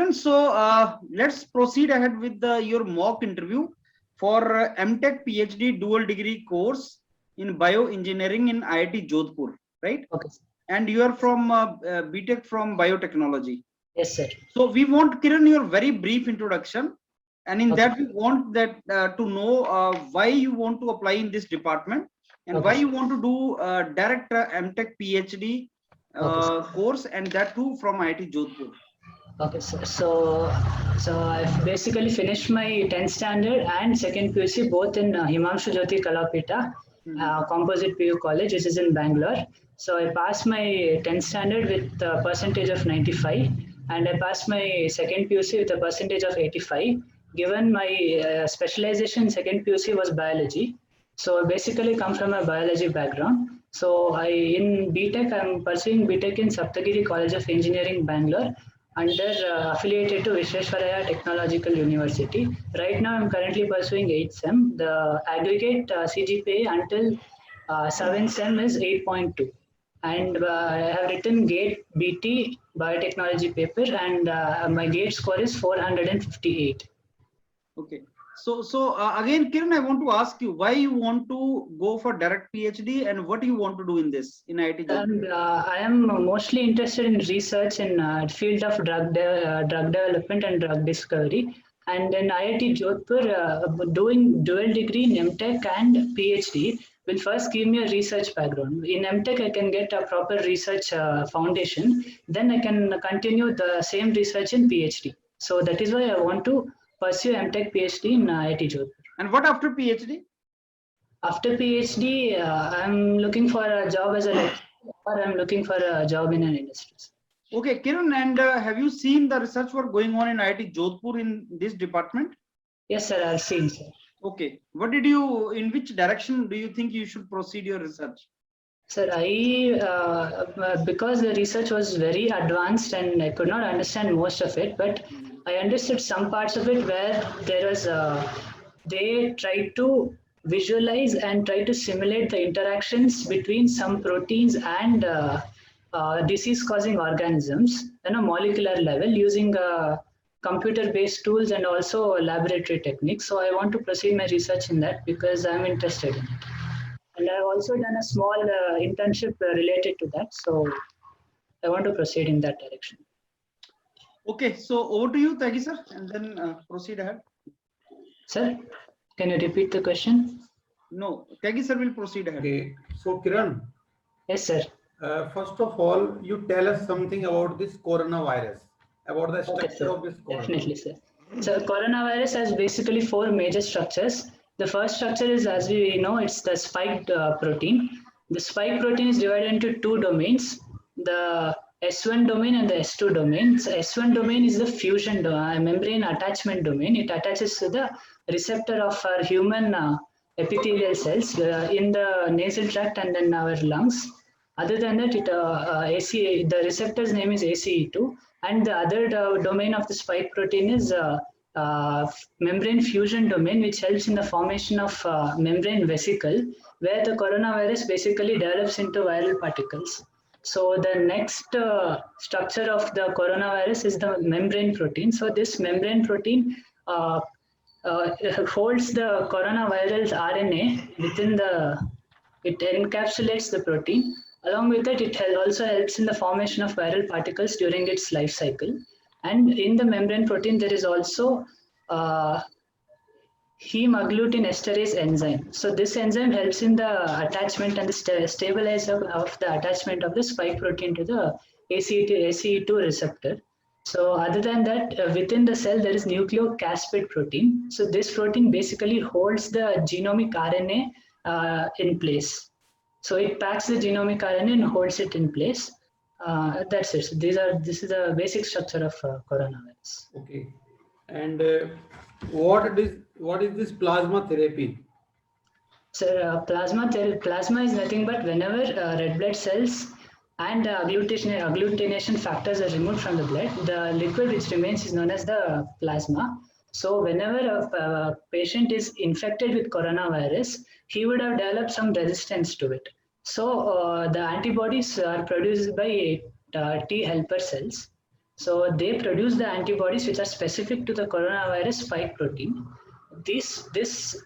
Kiran, so let's proceed ahead with your mock interview for Mtech PhD dual degree course in bioengineering in IIT Jodhpur, right? Okay. And you are from BTech from biotechnology. Yes, sir. So we want, Kiran, your very brief introduction, and in Okay. that we want that to know why you want to apply in this department and Okay, why sir. you want to do direct Mtech PhD Okay, course, and that too from IIT Jodhpur. okay, sir. So I've basically finished my 10th standard and second PUC both in Himanshu Jyoti Kalapita, Composite PU College, which is in Bangalore. So I passed my 10th standard with a percentage of 95, and I passed my second PUC with a percentage of 85. Given my specialization in second PUC was biology, so I basically come from a biology background. So in BTech, I'm pursuing BTech in Saptagiri College of Engineering, Bangalore, under affiliated to Visvesvaraya Technological University. Right now, I'm currently pursuing 8th SEM. The aggregate CGPA until 7th SEM is 8.2. And I have written GATE BT biotechnology paper, and my GATE score is 458. Okay. So again, Kiran, I want to ask you why you want to go for direct PhD and what you want to do in this in IIT Jodhpur. I am mostly interested in research in field of drug development and drug discovery. And in IIT Jodhpur, doing dual degree in MTech and PhD will first give me a research background. In MTech, I can get a proper research foundation. Then I can continue the same research in PhD. So that is why I want to pursue MTech PhD in IIT Jodhpur. And what after PhD? After PhD, I'm looking for a job as a lecturer, or I'm looking for a job in an industry. Okay, Kiran, and have you seen the research work going on in IIT Jodhpur in this department? Yes, sir, I've seen, sir. Okay, in which direction do you think you should proceed your research? Sir, because the research was very advanced and I could not understand most of it, but I understood some parts of it where they tried to visualize and try to simulate the interactions between some proteins and disease-causing organisms on a molecular level using computer-based tools and also laboratory techniques. So I want to proceed my research in that because I'm interested in it. And I've also done a small internship related to that. So I want to proceed in that direction. Okay, so over to you, Tyagi sir, and then proceed ahead. Sir, can you repeat the question? No, Tyagi sir will proceed ahead. Okay, so Kiran. Yes, sir. First of all, you tell us something about this coronavirus, about the structure of this coronavirus. Definitely, sir. So coronavirus has basically 4 major structures. The first structure is, as we know, it's the spike protein. The spike protein is divided into 2 domains, the S1 domain and the S2 domain. So S1 domain is the fusion membrane attachment domain. It attaches to the receptor of our human epithelial cells in the nasal tract and in our lungs. Other than that, the receptor's name is ACE2, and the other domain of the spike protein is membrane fusion domain, which helps in the formation of membrane vesicle, where the coronavirus basically develops into viral particles. So the next structure of the coronavirus is the membrane protein. So this membrane protein holds the coronavirus RNA within it encapsulates the protein. Along with it, it also helps in the formation of viral particles during its life cycle. And in the membrane protein, there is also heme agglutinin esterase enzyme. So this enzyme helps in the attachment and the stabilizer of the attachment of the spike protein to the ACE2 receptor. So other than that, within the cell, there is nucleocaspid protein. So this protein basically holds the genomic RNA in place. So it packs the genomic RNA and holds it in place. That's it. So this is the basic structure of coronavirus. Okay. And what is this plasma therapy? So plasma is nothing but whenever red blood cells and agglutination factors are removed from the blood, the liquid which remains is known as the plasma. So whenever a patient is infected with coronavirus, he would have developed some resistance to it. So the antibodies are produced by T helper cells. So they produce the antibodies which are specific to the coronavirus spike protein. These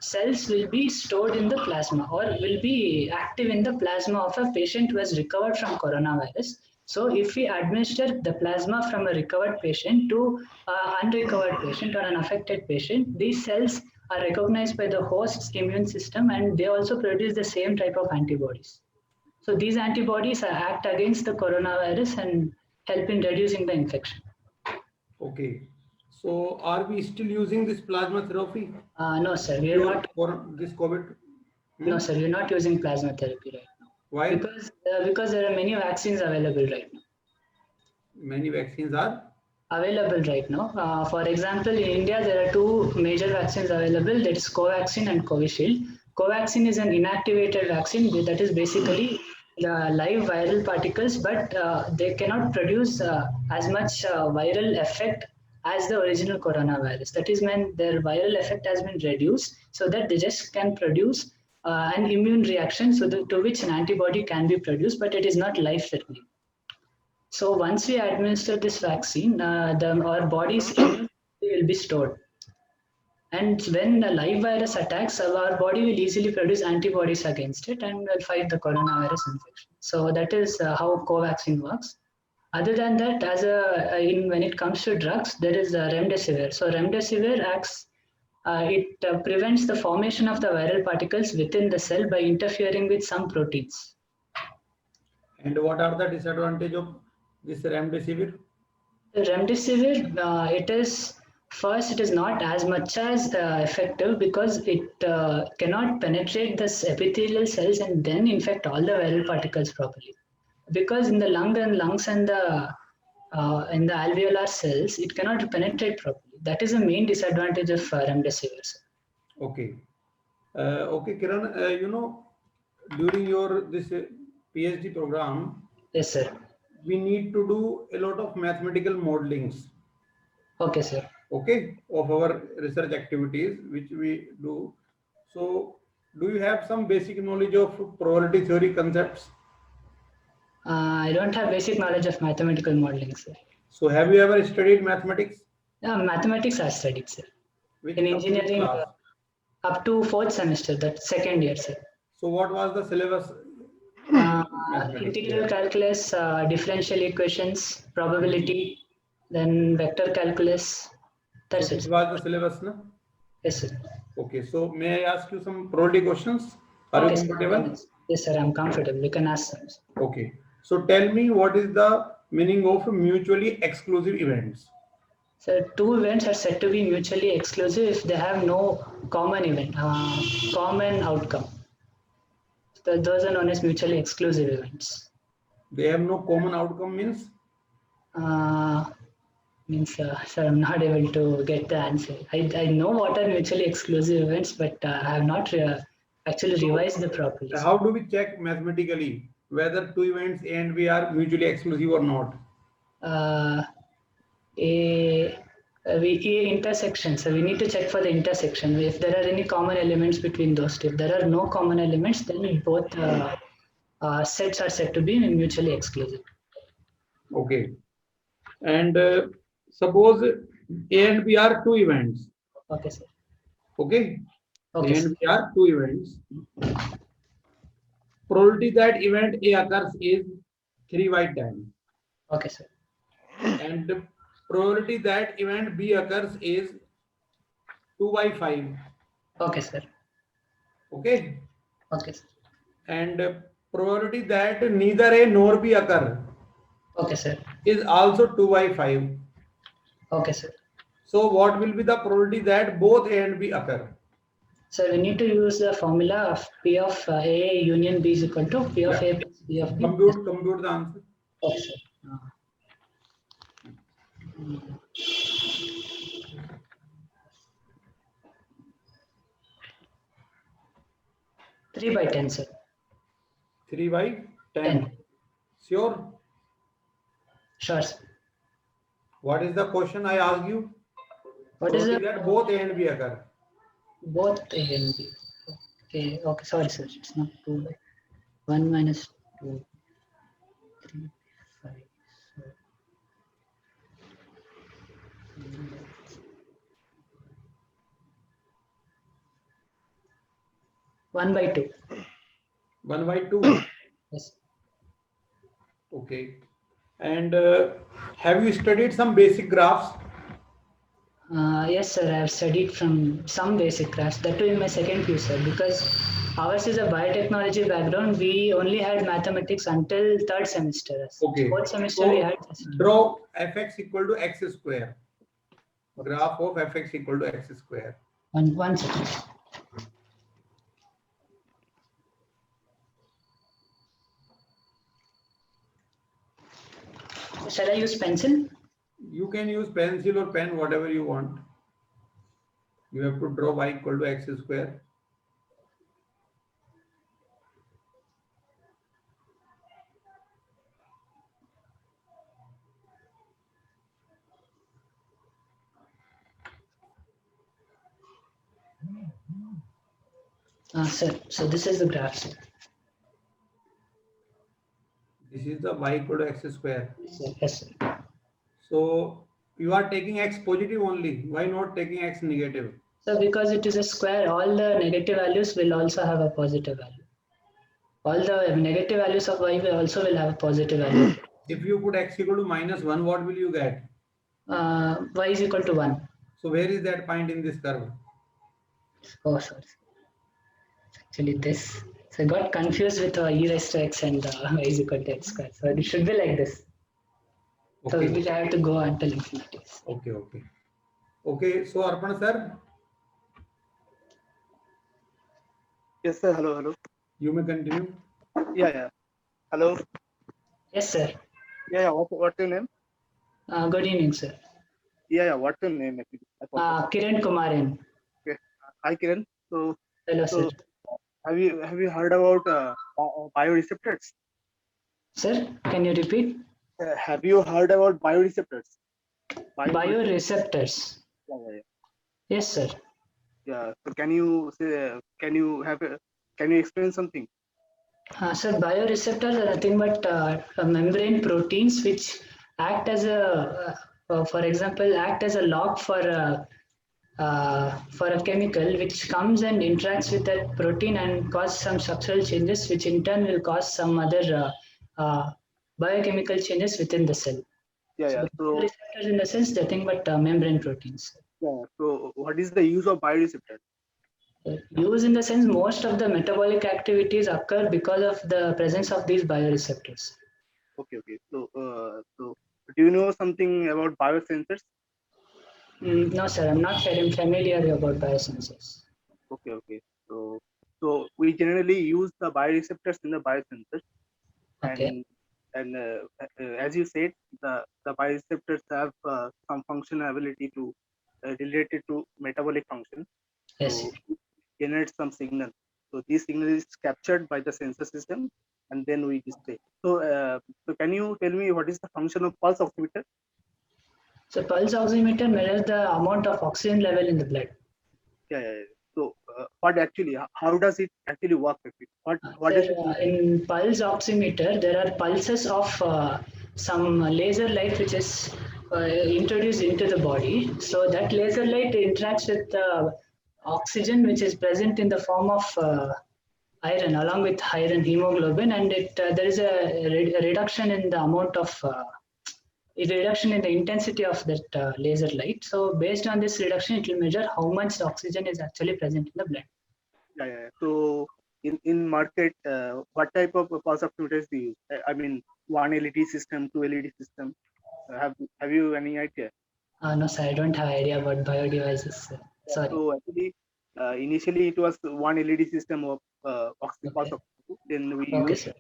cells will be stored in the plasma or will be active in the plasma of a patient who has recovered from coronavirus. So if we administer the plasma from a recovered patient to an unrecovered patient or an affected patient, these cells are recognized by the host's immune system and they also produce the same type of antibodies. So these antibodies act against the coronavirus and help in reducing the infection. Okay. So are we still using this plasma therapy? No, sir, we are Cure not. for this COVID? No, sir, we're not using plasma therapy right now. Why? Because there are many vaccines available right now. Many vaccines are Available right now. For example, in India, there are two major vaccines available. That is Covaxin and Covishield. Covaxin is an inactivated vaccine that is basically the live viral particles, but they cannot produce as much viral effect as the original coronavirus. That is when their viral effect has been reduced so that they just can produce an immune reaction to which an antibody can be produced, but it is not life-threatening. So once we administer this vaccine, our body's immunity will be stored. And when the live virus attacks, our body will easily produce antibodies against it and will fight the coronavirus infection. So that is how Covaxin works. Other than that, when it comes to drugs, there is remdesivir. So remdesivir acts, it prevents the formation of the viral particles within the cell by interfering with some proteins. And what are the disadvantages of this remdesivir? Remdesivir, it is not as much as effective because it cannot penetrate the epithelial cells and then infect all the viral particles properly. Because in the lungs and in the alveolar cells, it cannot penetrate properly. That is the main disadvantage of remdesivir. Okay. Okay, Kiran, during your this PhD program, Yes, sir. we need to do a lot of mathematical modelings. Okay, sir. Okay, of our research activities which we do. So, do you have some basic knowledge of probability theory concepts? I don't have basic knowledge of mathematical modeling, sir. So, have you ever studied mathematics? Mathematics I studied, sir. Which In engineering, class? up to 4th semester, that second year, sir. So, what was the syllabus? Integral calculus, differential equations, probability, then vector calculus. That's It it. was the syllabus, no? Yes, sir. Okay, so may I ask you some probability questions? Are Okay, you comfortable? sir. Yes, sir, I'm comfortable. You can ask them. Okay, so tell me what is the meaning of mutually exclusive events? So two events are said to be mutually exclusive if they have no common event, common outcome. So those are known as mutually exclusive events. They have no common outcome means? Sir, I'm not able to get the answer. I know what are mutually exclusive events, but I have not actually revised the properties. How do we check mathematically whether two events A and B are mutually exclusive or not? Intersection. So we need to check for the intersection. If there are any common elements between those two. If there are no common elements, then both sets are said to be mutually exclusive. Okay. And suppose A and B are two events. Okay, sir. Okay. Okay, A and B are two events. Probability that event A occurs is 3/10. Okay, sir. And probability that event B occurs is 2/5. Okay, sir. Okay. Okay, sir. And probability that neither A nor B occur Okay, sir. is also 2/5. Okay, sir. So what will be the probability that both A and B occur? So we need to use the formula of P of A union B is equal to P of A plus B of B. Compute the answer. Okay, sir. 3/10, sir. 3/10. 10. Sure. Sure, sir. What is the question I asked you? What is Probability that both A and B occur? both A and B? Okay, okay, sorry, sir. It's not 2 by 1 minus 2, 3, 5. 1/2. 1/2. Yes. Okay. And have you studied some basic graphs? Yes, sir. I have studied from some basic graphs. That too in my second PU, sir. Because ours is a biotechnology background. We only had mathematics until third semester. Okay. Fourth semester So we had. draw fx equal to x square. Graph of fx equal to x square. One second. Shall I use pencil? You can use pencil or pen, whatever you want. You have to draw y equal to x square. Sir. So this is the graph, sir. This is the y equal to x square. Yes, sir. So you are taking x positive only. Why not taking x negative? So because it is a square, all the negative values will also have a positive value. All the negative values of y will also will have a positive value. If you put x equal to -1, what will you get? Y is equal to 1. So where is that point in this curve? Oh, sorry. Actually, this. So I got confused with e raised to x and y is equal to x square. So it should be like this. So Okay. which I have to go until infinity. Okay, okay. Okay, so Arpan sir, Yes, sir. Hello, hello. you may continue. Yeah. Hello. Yes, sir. Yeah. What's your name? Good evening, sir. Yeah. What's your name? Actually? I forgot. Kiran Kumaran. Okay. Hi, Kiran. So, Hello, sir. have you heard about bioreceptors? Sir, can you repeat? Have you heard about bioreceptors? Bioreceptors. Yeah. Yes, sir. Yeah. So, can you say? Can you explain something? Sir, bioreceptors are nothing but membrane proteins which act as for example, act as a lock for a chemical which comes and interacts with that protein and cause some structural changes, which in turn will cause some other biochemical changes within the cell. Yeah. So, receptors in the sense nothing but membrane proteins. yeah. So, what is the use of bioreceptors? Use in the sense most of the metabolic activities occur because of the presence of these bioreceptors. Okay. So, do you know something about biosensors? No, sir, I'm not familiar about biosensors. Okay. So we generally use the bioreceptors in the biosensors, Okay. and as you said, the bioreceptors have some functional ability to related to metabolic function. Yes. So generate some signal. So this signal is captured by the sensor system, and then we display. So can you tell me what is the function of pulse oximeter? So pulse oximeter measures the amount of oxygen level in the blood. Yeah. So what actually? How does it actually work? What Sir, is it? in pulse oximeter, there are pulses of some laser light which is introduced into the body. So that laser light interacts with the oxygen which is present in the form of iron, along with iron hemoglobin, and there is a reduction in the amount of reduction in the intensity of that laser light. So based on this reduction, it will measure how much oxygen is actually present in the blood. Yeah. So in market, what type of pulse oximeters do you use? I mean, one LED system, two LED system. Have you any idea? No, sir, I don't have idea about bio devices. Sorry. So actually, initially it was one LED system of pulse oximeter. Then we used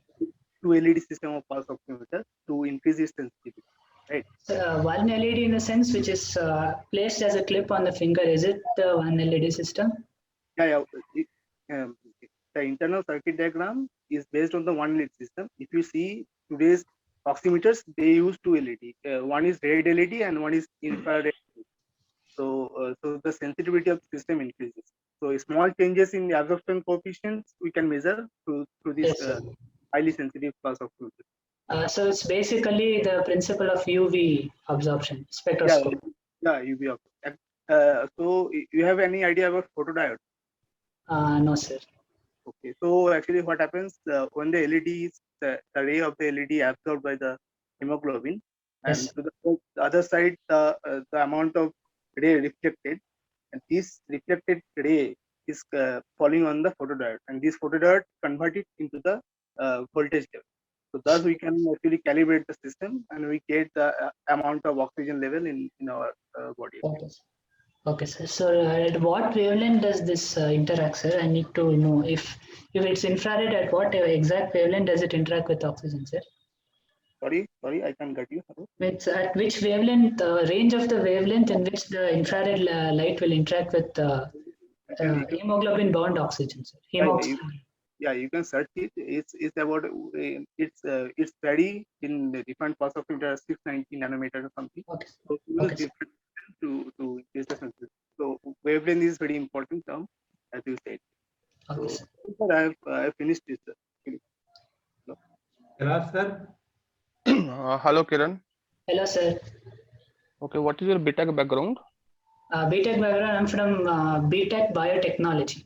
two LED system of pulse oximeter to increase its sensitivity. Right. One LED in the sense which is placed as a clip on the finger. Is it the one LED system? Yeah. The internal circuit diagram is based on the one LED system. If you see today's oximeters, they use two LED. One is red LED and one is infrared. So the sensitivity of the system increases. So small changes in the absorption coefficients we can measure through this highly sensitive pulse oximeter. So it's basically the principle of UV absorption spectroscope. Yeah, UV absorption. So you have any idea about photodiode? No, sir. Okay, so actually what happens when the LED is the ray of the LED absorbed by the hemoglobin, and Yes. to the other side the amount of ray reflected, and this reflected ray is falling on the photodiode, and this photodiode convert it into the voltage level. So thus we can actually calibrate the system, and we get the amount of oxygen level in our body. Okay. Okay, sir. So at what wavelength does this interact, sir? I need to know if it's infrared, at what exact wavelength does it interact with oxygen, sir? Sorry, I can't get you. Hello? It's at which wavelength, range of the wavelength in which the infrared light will interact with hemoglobin bound oxygen, sir. Yeah, you can search it. It's about it's vary in the different parts of it, 690 nanometer or something. Okay. So use Okay, sir. different to increase the sensitivity. So wavelength is very important term, as you said. Okay, So sir. sir, I have finished this. Kailash sir. Hello, Kiran. Hello, sir. Okay, what is your BTech background? BTech background, I'm from BTech Biotechnology.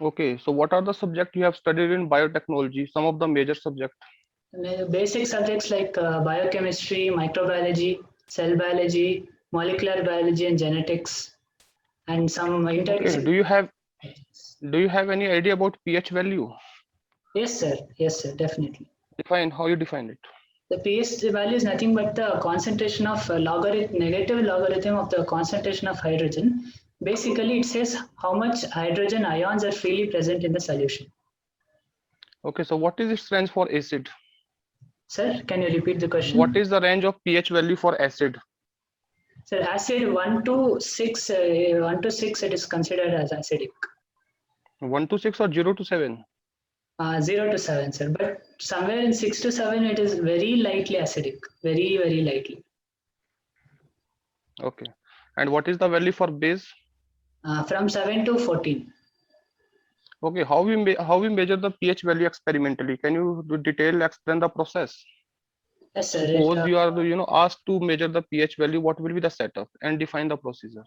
Okay, so what are the subjects you have studied in biotechnology? Some of the major subjects. Basic subjects like biochemistry, microbiology, cell biology, molecular biology, and genetics, and some Okay, interdisciplinary. do you have any idea about pH value? Yes, sir. Yes, sir. Definitely. Define how you define it. The pH value is nothing but the concentration of negative logarithm of the concentration of hydrogen. Basically, it says how much hydrogen ions are freely present in the solution. Okay, so what is its range for acid? Sir, can you repeat the question? What is the range of pH value for acid? Sir, acid 1 to 6, 1 to 6, it is considered as acidic. 1 to 6 or 0 to 7? 0 to 7, sir. But somewhere in 6 to 7, it is very lightly acidic. Very, very lightly. Okay, and what is the value for base? From 7 to 14. Okay, how we measure the pH value experimentally? Can you explain the process? Yes, sir. Suppose you are asked to measure the pH value, what will be the setup, and define the procedure?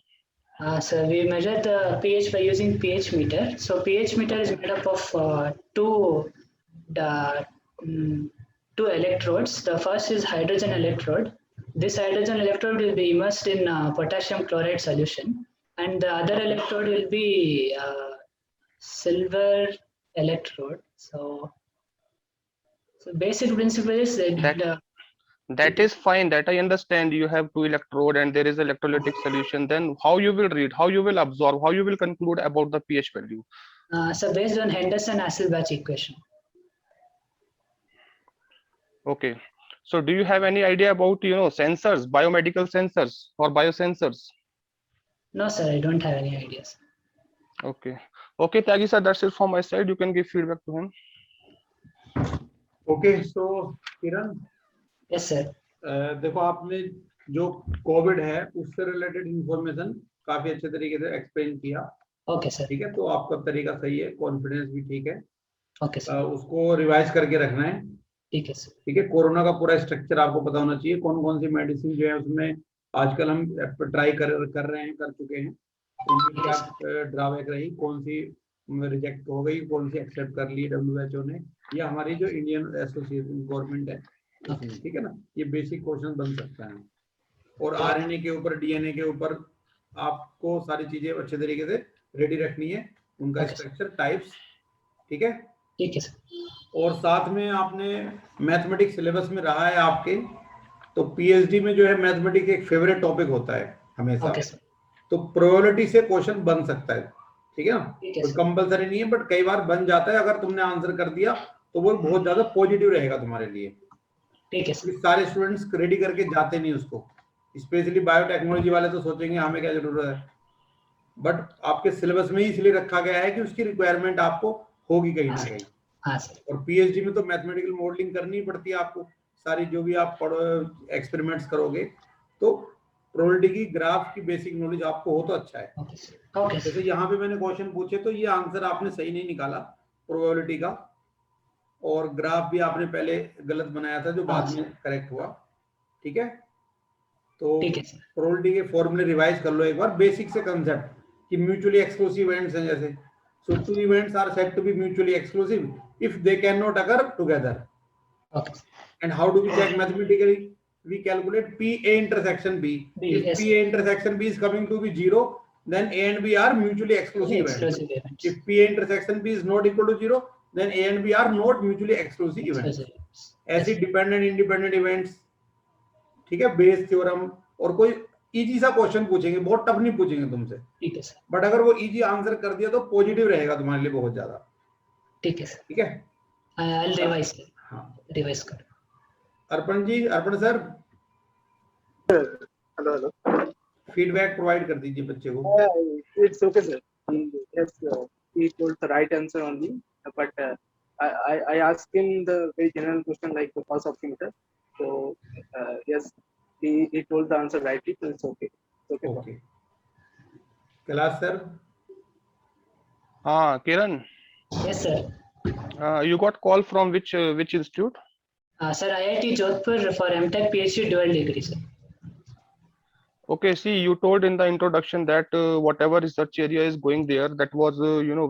So we measure the pH by using pH meter. So pH meter is made up of two electrodes. The first is hydrogen electrode. This hydrogen electrode will be immersed in potassium chloride solution, and the other electrode will be silver electrode. So basic principle is that is fine, that I understand. You have two electrode and there is electrolytic solution. Then how you will read, how you will absorb, how you will conclude about the pH value? So based on Henderson-Hasselbalch equation. Okay, so do you have any idea about sensors, biomedical sensors or biosensors? No, sir, I don't have any ideas. Okay, Tyagi sir, that's it from my side. You can give feedback to him. Okay, so Kiran. Yes, sir. देखो आपने जो Covid है उससे related information काफी अच्छे तरीके से explain किया. Okay sir. ठीक है, तो आपका तरीका सही है, कॉन्फिडेंस भी ठीक है. Okay sir. उसको रिवाइज करके रखना है. ठीक है सर. ठीक है, कोरोना का पूरा स्ट्रक्चर आपको पता होना चाहिए, कौन कौन सी मेडिसिन जो है उसमें आजकल हम ट्राई कर रहे हैं, कर चुके हैं, उनकी क्या ड्रॉबैक रही, कौन सी रिजेक्ट हो गई, कौन सी एक्सेप्ट कर ली WHO ने, या हमारी जो इंडियन एसोसिएशन गवर्नमेंट है. ठीक है ना, ये बेसिक क्वेश्चन बन सकता है. और RNA के ऊपर, DNA के ऊपर आपको सारी चीजें अच्छे तरीके से रेडी रखनी है, उनका स्ट्रक्चर, टाइप्स. ठीक है, ठीक है सर. और साथ में आपने मैथमेटिक्स सिलेबस में रहा है आपके, तो PhD में जो है मैथमेटिक्स एक फेवरेट टॉपिक होता है हमेशा. तो प्रोबेबिलिटी से क्वेश्चन बन सकता है. ठीक है ना, कोई कंपलसरी नहीं है, बट कई बार बन जाता है. अगर तुमने आंसर कर दिया तो वो बहुत ज्यादा पॉजिटिव रहेगा तुम्हारे लिए. ठीक है सर. सारे स्टूडेंट्स रेडी करके जाते नहीं उसको, स्पेशली बायोटेक्नोलॉजी वाले तो सोचेंगे हमें क्या जरूरत है, बट आपके सिलेबस में ही इसलिए रखा गया है कि उसकी रिक्वायरमेंट आपको होगी कहीं ना कहीं. हाँ सर. और PhD में तो मैथमेटिकल मॉडलिंग करनी पड़ती है आपको, सारी जो भी आप एक्सपेरिमेंट्स करोगे, तो प्रोबेबिलिटी की ग्राफ की बेसिक नॉलेज आपको हो तो अच्छा है. जैसे यहाँ पे मैंने क्वेश्चन पूछे तो ये आंसर आपने सही नहीं निकाला प्रोबेबिलिटी का, और ग्राफ भी आपने पहले गलत बनाया था जो बाद में करेक्ट हुआ. ठीक है, तो प्रोबेबिलिटी के फॉर्मूले रिवाइज कर लो एक बार, बेसिक से कंसेप्ट कि म्यूचुअली एक्सक्लूसिव एंड्स हैं जैसे. So two events are said to be mutually exclusive if they cannot occur together. Okay. And how do we check mathematically? We calculate PA intersection B. If yes. PA intersection B is coming to be 0, then A and B are mutually exclusive events. If PA intersection B is not equal to 0, then A and B are not mutually exclusive events. ऐसे dependent independent events, ठीक है, Bayes theorem, और कोई easy सा question पूछेंगे, बहुत tough नहीं पूछेंगे तुमसे, ठीक है सर, बट अगर वो इजी आंसर कर दिया तो पॉजिटिव रहेगा तुम्हारे लिए बहुत ज्यादा। ठीक है सर, ठीक है, आई रिवाइज। हाँ, रिवाइज कर। Arpan ji, Arpan sir, hello hello, feedback provide कर दीजिए बच्चे को। It's okay sir, yes he told the right answer only, but I asked him the very general question like the pulse oximeter, so yes, he told the answer rightly, so it's okay. Okay. Kailash sir. हाँ किरण। Yes sir. You got call from which institute? Sir, IIT Jodhpur for Mtech+PhD dual degree sir. Okay, see, you told in the introduction that whatever research area is going there, that was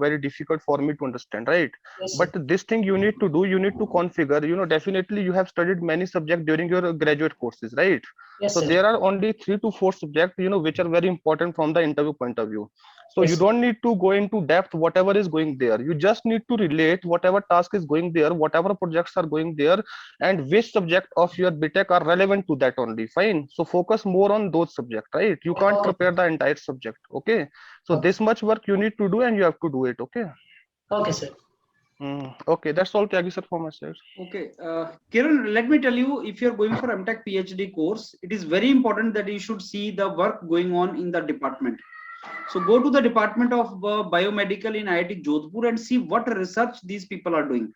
very difficult for me to understand, right? Yes, but this thing you need to do, you need to configure, definitely you have studied many subjects during your graduate courses, right? Yes, so sir. there are only 3 to 4 subjects which are very important from the interview point of view. So Yes, you don't need to go into depth whatever is going there. You just need to relate whatever task is going there, whatever projects are going there, and which subject of your BTech are relevant to that only. Fine. So focus more on those subjects, right? You can't prepare the entire subject. Okay. So this much work you need to do and you have to do it. Okay. Okay, sir. Okay, that's all, Tyagi sir, from my side. Okay, Kiran, let me tell you, if you're going for Mtech+PhD course, it is very important that you should see the work going on in the department. So go to the department of biomedical in IIT Jodhpur and see what research these people are doing.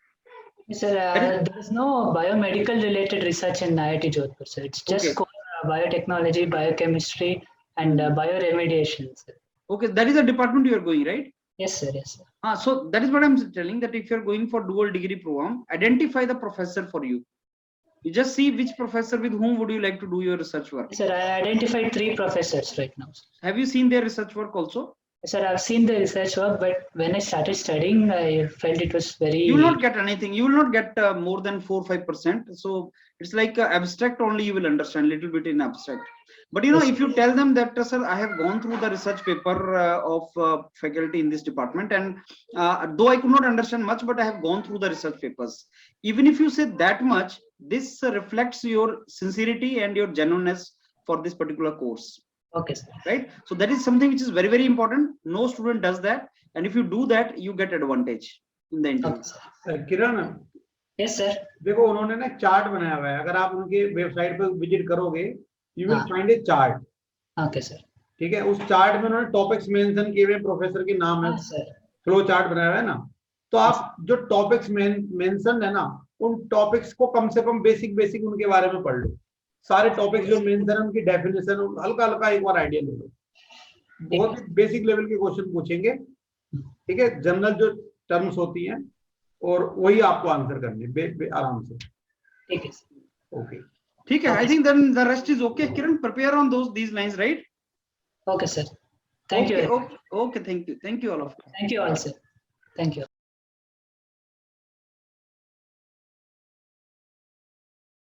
Yes, sir, there is no biomedical related research in IIT Jodhpur, sir. It's just biotechnology, biochemistry, and bioremediation, sir. Okay, that is the department you are going, right? Yes, sir. Yes, sir. So that is what I'm telling, that if you're going for dual degree program, identify the professor for you. You just see which professor, with whom would you like to do your research work. Yes, sir, I identified 3 professors right now. Have you seen their research work also? Yes, sir, I've seen the research work, but when I started studying, I felt it was very... You will not get anything. You will not get more than 4-5%. So it's like abstract only, you will understand little bit in abstract. But Yes, if you tell them that, sir, I have gone through the research paper of faculty in this department, and though I could not understand much, but I have gone through the research papers. Even if you say that much, this reflects your sincerity and your genuineness for this particular course. Okay, sir. Right? So that is something which is very, very important. No student does that. And if you do that, you get advantage in the interview. Okay, Kiran, yes, sir. देखो उन्होंने ना chart बनाया हुआ है, अगर आप उनके website पर विजिट करोगे, you will find a chart. Okay, sir. ठीक है, उस चार्ट में उन्होंने टॉपिक्स मेंशन किए हुए, प्रोफेसर के नाम है, फ्लो चार्ट बनाया हुआ है ना, तो आप जो टॉपिक्स मेंशन है ना, उन टॉपिक्स को कम से कम बेसिक उनके बारे में पढ़ लो, सारे टॉपिक्स जो मेंशन है उनकी डेफिनेशन हल्का एक बार आइडिया ले लो, बहुत ही बेसिक लेवल के क्वेश्चन पूछेंगे, ठीक है, जनरल जो टर्म्स होती हैं और वही आपको आंसर करने आराम से। ठीक है, ओके, ठीक है, I think then the rest is okay. Kiran, prepare on these lines, right? Okay, sir. Thank you. Okay, thank you all of you. Thank you all, sir. Thank you.